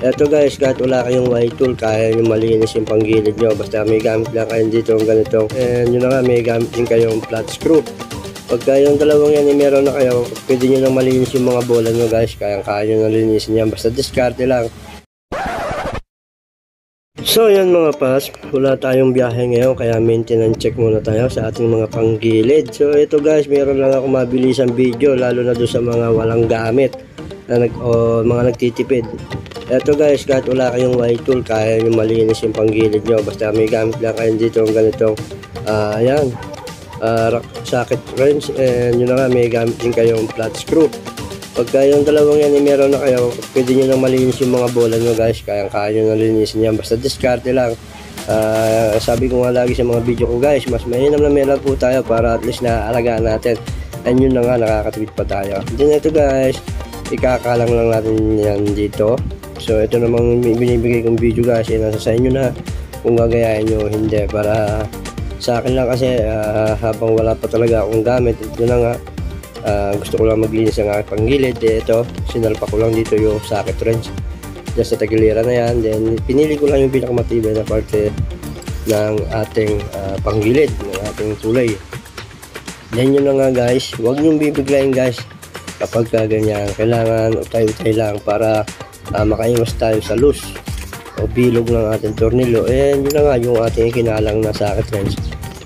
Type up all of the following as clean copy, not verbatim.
Eto guys, kahit wala kayong white tool, kaya nyo malinis yung panggilid nyo. Basta may gamit lang kayo dito ng ganito. And yun na nga, may gamit din kayong flat screw. Pagka yung dalawang yan ay meron na kayo, pwede nyo nang malinis yung mga bola nyo guys. Kaya nyo nang linisin yan. Basta diskarte lang. So yan mga pas, wala tayong biyahe ngayon. Kaya maintenance check muna tayo sa ating mga panggilid. So ito guys, meron lang ako mabilisang video. Lalo na doon sa mga walang gamit na mga nagtitipid. Eto guys, kahit wala kayong white tool, kaya nyo malinis yung panggilid nyo. Basta may gamit lang kayo dito ng ganitong socket wrench. And yun na nga, may gamit din kayong flat screw. Pagka yung dalawang yan ay meron na kayo, pwede nyo nang malinis yung mga bola nyo guys. Kaya nyo nang linisin yan. Basta diskarte lang. Sabi ko nga lagi sa mga video ko guys, mas mainam na meron po tayo para at least naaalagaan natin. And yun na nga, nakakatipid pa tayo. Then ito guys, ikakalang lang natin yan dito. So ito namang binibigay kong video guys, nasa sa inyo na kung gagayahin nyo hindi. Para sa akin lang kasi habang wala pa talaga akong gamit, ito na nga, gusto ko lang maglinis ng aking panggilid. Ito, sinalpa ko lang dito yung socket wrench dyan sa tagiliran na yan. Then pinili ko lang yung pinakamatibay na parte ng ating panggilid, ng ating tulay. Then yun na nga guys, huwag nyong bibiglayin guys kapag ganyan. Kailangan utay-utay lang para makaiwas tayo sa loose o bilog ng ating tornilyo. And yun na nga yung ating kinalang na socket wrench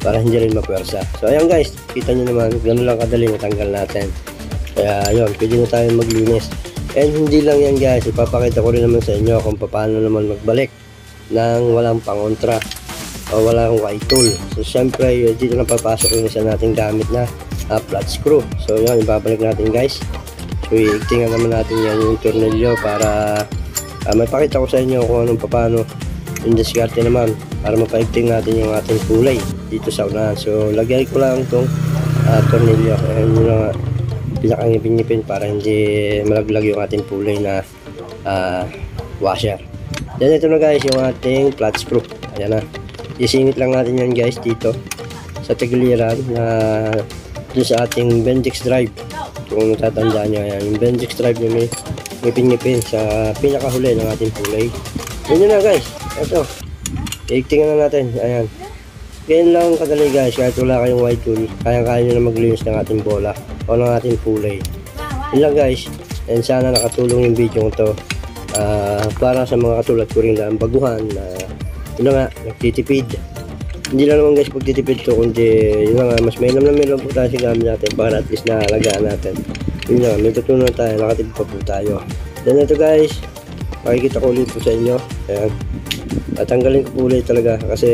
para hindi rin mapwersa. So ayan guys, kita nyo naman, gano'n lang kadali matanggal natin. Kaya yun, pwede na tayo maglinis. And hindi lang yan guys, ipapakita ko rin naman sa inyo kung paano naman magbalik ng walang pangontra o walang white tool. So syempre dito na papasok yung isa nating gamit na flat screw. So yun, ibabalik natin guys. So iigtingan naman natin yan yung tornilyo para may pakita ko sa inyo kung anong paano yung diskarte naman para mapaigting natin yung ating kulay dito sa unahan. So lagay ko lang itong tornilyo, and yun nga pinakangipin-ngipin para hindi malaglag yung ating kulay na washer. Then ito na guys yung ating flat screw. Ayan na, isingit lang natin yan guys dito sa tagiliran na dun sa ating Bendix drive. Kung natatandaan nyo, ayan, yung Bendix drive nyo may ngipin-ngipin sa pinakahuli ng ating kulay. Yun na guys, ito, iigtingan na natin. Ayan, ganyan lang kadali guys. Kahit wala kayong white tool, kaya nyo na maglinis ng ating bola o ng ating kulay. Yun lang guys, and sana nakatulong yung video ko to para sa mga katulad ko rin lang baguhan na yun na nga, nagtitipid. Hindi lang naman guys pagtitipid to, kundi yun nga, mas mainam na meron po tayo sa gamit natin para at least naalagaan natin. Yun nga, may tutunan tayo, nakatipid pa po tayo. Then ito guys, makikita ko ulit po sa inyo. Ayan, tatanggalin ko po ulit talaga kasi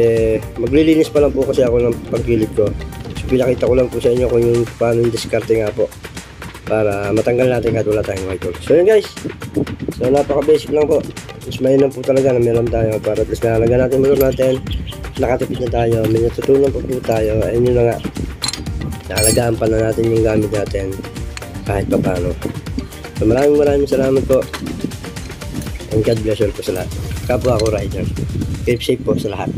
maglilinis pa lang po kasi ako ng pagkilid ko. So pinakita ko lang po sa inyo kung yung paano yung diskarte nga po para matanggal natin kahit wala tayong white tool. So yun guys, so napaka basic lang po. Mas mainam po talaga na meron tayo para at least naalagaan natin motor natin. Nakatipid na tayo, may natutunan pa po tayo. Ayun yun na nga, naalagaan pa na natin yung gamit natin kahit pa paano. So maraming salamat po, and God bless you po sa lahat. Kapwa ako rider, keep safe po sa lahat.